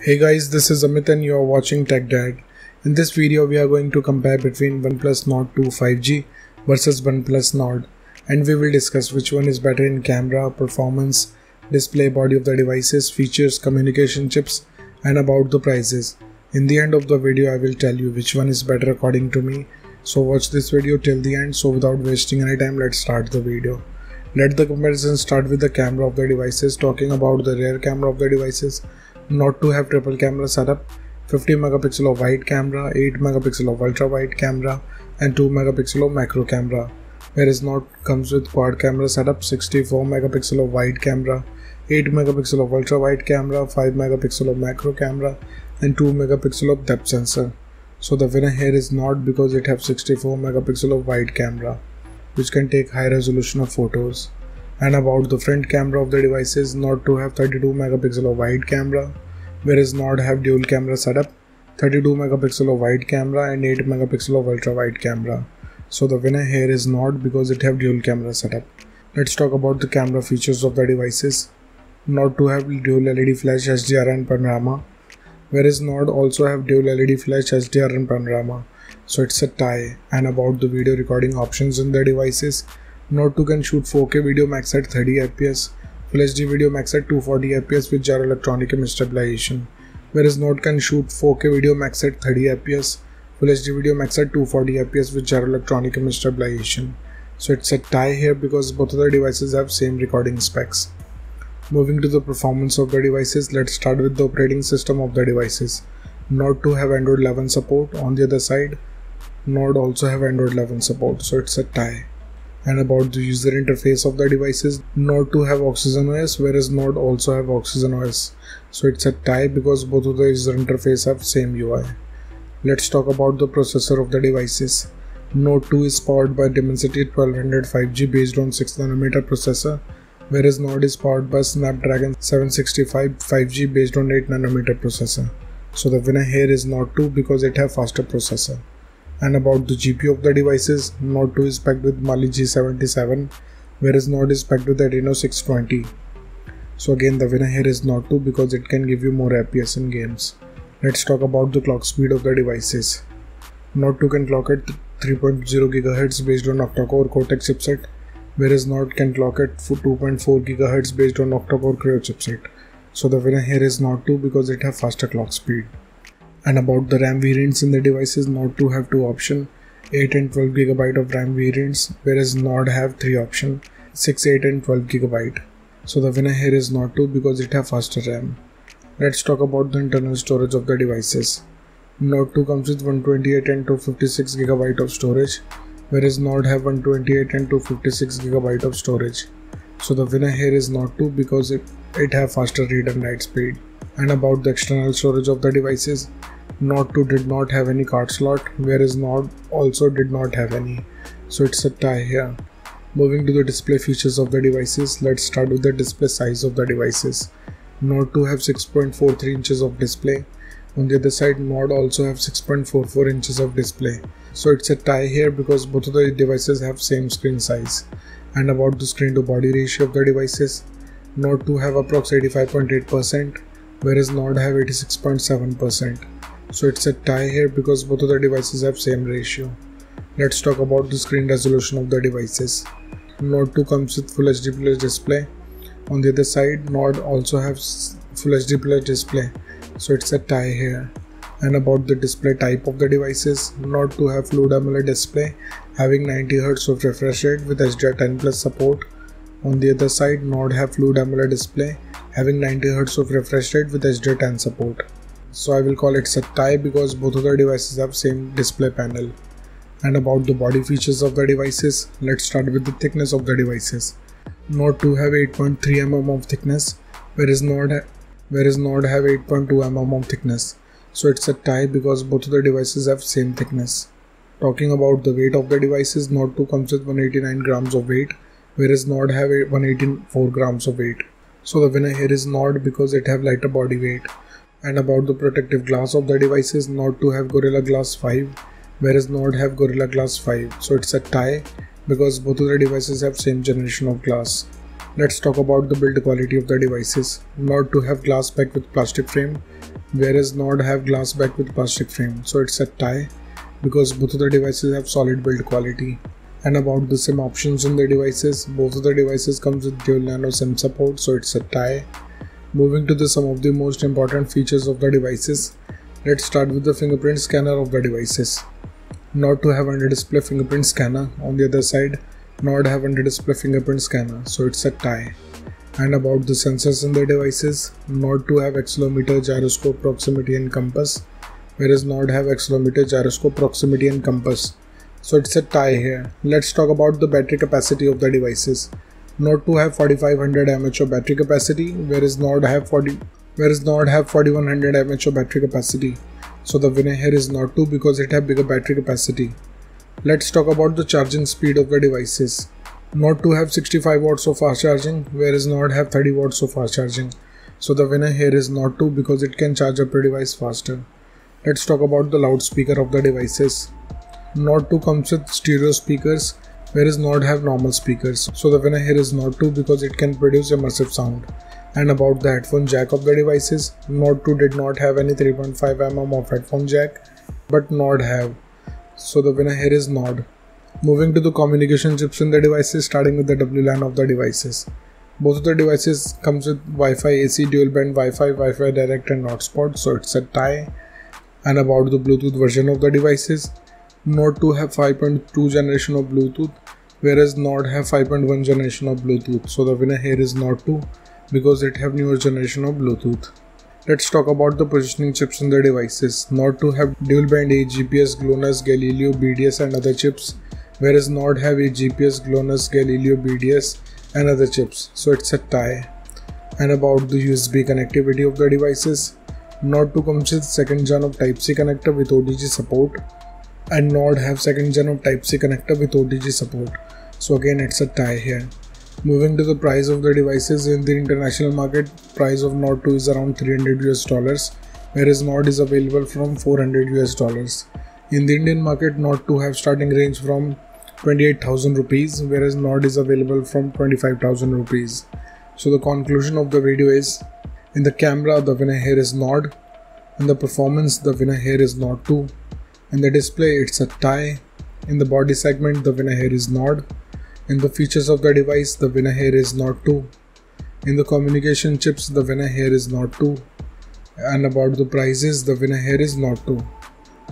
Hey guys, this is Amit and you are watching Tech Dad. In this video we are going to compare between OnePlus Nord 2 5G versus OnePlus Nord, and we will discuss which one is better in camera, performance, display, body of the devices, features, communication chips, and about the prices. In the end of the video I will tell you which one is better according to me. So watch this video till the end. So without wasting any time, let's start the video. Let the comparison start with the camera of the devices. Talking about the rear camera of the devices, Nord 2 have triple camera setup, 50 megapixel of wide camera, 8 megapixel of ultra wide camera, and 2 megapixel of macro camera. Whereas Nord comes with quad camera setup, 64 megapixel of wide camera, 8 megapixel of ultra wide camera, 5 megapixel of macro camera, and 2 megapixel of depth sensor. So the winner here is Nord because it has 64 megapixel of wide camera, which can take high resolution of photos. And about the front camera of the devices, Nord 2 have 32 megapixel of wide camera, whereas Nord have dual camera setup, 32 megapixel of wide camera and 8 megapixel of ultra wide camera. So the winner here is Nord because it have dual camera setup. Let's talk about the camera features of the devices. Nord 2 have dual LED flash, HDR and panorama, whereas Nord also have dual LED flash, HDR and panorama. So it's a tie. And about the video recording options in the devices, Nord 2 can shoot 4K video max at 30 fps, Full HD video max at 240 fps with gyro electronic image stabilization, whereas Nord can shoot 4K video max at 30 fps, Full HD video max at 240 fps with gyro electronic image stabilization. So it's a tie here because both of the devices have same recording specs. Moving to the performance of the devices, let's start with the operating system of the devices. Nord 2 have Android 11 support. On the other side, Nord also have Android 11 support, so it's a tie. And about the user interface of the devices, Nord 2 have Oxygen OS, whereas Nord also have Oxygen OS. So it's a tie because both of the user interface have same UI. Let's talk about the processor of the devices. Nord 2 is powered by Dimensity 1200 5G based on 6nm processor, whereas Nord is powered by Snapdragon 765 5G based on 8nm processor. So the winner here is Nord 2 because it have faster processor. And about the GPU of the devices, Nord 2 is packed with Mali G77, whereas Nord is packed with Adreno 620. So again the winner here is Nord 2 because it can give you more FPS in games. Let's talk about the clock speed of the devices. Nord 2 can clock at 3.0 GHz based on octa-core Cortex chipset, whereas Nord can clock at 2.4 GHz based on octa-core Creo chipset. So the winner here is Nord 2 because it has faster clock speed. And about the RAM variants in the devices, Nord 2 have two options, 8 and 12 GB of RAM variants, whereas Nord have three options, 6, 8 and 12 GB. So the winner here is Nord 2 because it have faster RAM. Let's talk about the internal storage of the devices. Nord 2 comes with 128 and 256 GB of storage, whereas Nord have 128 and 256 GB of storage. So the winner here is Nord 2 because it have faster read and write speed. And about the external storage of the devices, Nord 2 did not have any card slot, whereas Nord also did not have any. So it's a tie here. Moving to the display features of the devices, let's start with the display size of the devices. Nord 2 have 6.43 inches of display. On the other side, Nord also have 6.44 inches of display. So it's a tie here because both of the devices have same screen size. And about the screen to body ratio of the devices, Nord 2 have approx 85.8%, whereas Nord have 86.7%. So it's a tie here because both of the devices have same ratio. Let's talk about the screen resolution of the devices. Nord 2 comes with Full HD Plus display. On the other side, Nord also have Full HD Plus display. So it's a tie here. And about the display type of the devices, Nord 2 have Fluid AMOLED display having 90Hz of refresh rate with HDR10 Plus support. On the other side, Nord have Fluid AMOLED display having 90Hz of refresh rate with HDR10 support. So I will call it a tie because both of the devices have same display panel. And about the body features of the devices, let's start with the thickness of the devices. Nord 2 have 8.3 mm of thickness, whereas Nord have 8.2 mm of thickness. So it's a tie because both of the devices have same thickness. Talking about the weight of the devices, Nord 2 comes with 189 grams of weight, whereas Nord have 184 grams of weight. So the winner here is Nord because it have lighter body weight. And about the protective glass of the devices, Nord 2 have Gorilla Glass 5, whereas Nord have Gorilla Glass 5. So it's a tie because both of the devices have same generation of glass. Let's talk about the build quality of the devices. Nord 2 have glass pack with plastic frame, whereas Nord have glass back with plastic frame, so it's a tie because both of the devices have solid build quality. And about the SIM options in the devices, both of the devices comes with dual nano SIM support, so it's a tie. Moving to some of the most important features of the devices, let's start with the fingerprint scanner of the devices. Nord to have under display fingerprint scanner, on the other side Nord have under display fingerprint scanner, so it's a tie. And about the sensors in the devices, Nord to have accelerometer, gyroscope, proximity and compass, whereas Nord have accelerometer, gyroscope, proximity and compass, so it's a tie here. Let's talk about the battery capacity of the devices. Nord 2 have 4500 mAh of battery capacity, whereas Nord have 4100 mAh of battery capacity. So the winner here is Nord 2 because it have bigger battery capacity. Let's talk about the charging speed of the devices. Nord 2 have 65 watts of fast charging, whereas Nord have 30 watts of fast charging. So the winner here is Nord 2 because it can charge up your device faster. Let's talk about the loudspeaker of the devices. Nord 2 comes with stereo speakers, whereas Nord have normal speakers. So the winner here is Nord 2 because it can produce immersive sound. And about the headphone jack of the devices, Nord 2 did not have any 3.5mm of headphone jack, but Nord have. So the winner here is Nord. Moving to the communication chips in the devices, starting with the WLAN of the devices. Both of the devices comes with Wi-Fi AC, dual band Wi-Fi, Wi-Fi direct and hotspot, so it's a tie. And about the Bluetooth version of the devices, Nord 2 have 5.2 generation of Bluetooth, whereas Nord have 5.1 generation of Bluetooth. So the winner here is Nord 2 because it have newer generation of Bluetooth. Let's talk about the positioning chips in the devices. Nord 2 have dual band 8 GPS, GLONASS, Galileo, BDS and other chips, whereas Nord have 8 GPS, GLONASS, Galileo, BDS and other chips. So it's a tie. And about the USB connectivity of the devices, Nord 2 comes with second gen of Type-C connector with OTG support, and Nord have second gen of Type-C connector with OTG support. So again it's a tie here. Moving to the price of the devices, in the international market, price of Nord 2 is around $300 whereas Nord is available from $400. In the Indian market, Nord 2 have starting range from 28,000 rupees, whereas Nord is available from 25,000 rupees. So the conclusion of the video is, in the camera the winner here is Nord, in the performance the winner here is Nord 2, in the display it's a tie, in the body segment the winner here is Nord, in the features of the device the winner here is Nord 2, in the communication chips the winner here is Nord 2, and about the prices the winner here is Nord 2.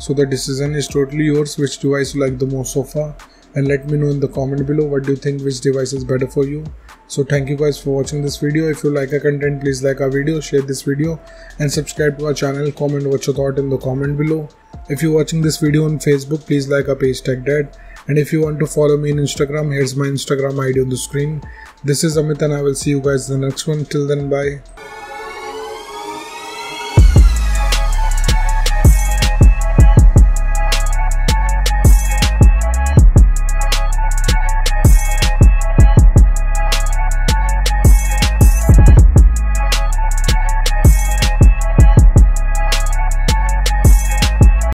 So the decision is totally yours, which device you like the most so far, and let me know in the comment below what do you think, which device is better for you. So thank you guys for watching this video. If you like our content, please like our video, share this video and subscribe to our channel. Comment what you thought in the comment below. If you're watching this video on Facebook, please like our page TechDad, and if you want to follow me on Instagram, here's my Instagram ID on the screen. This is Amit and I will see you guys in the next one. Till then, bye.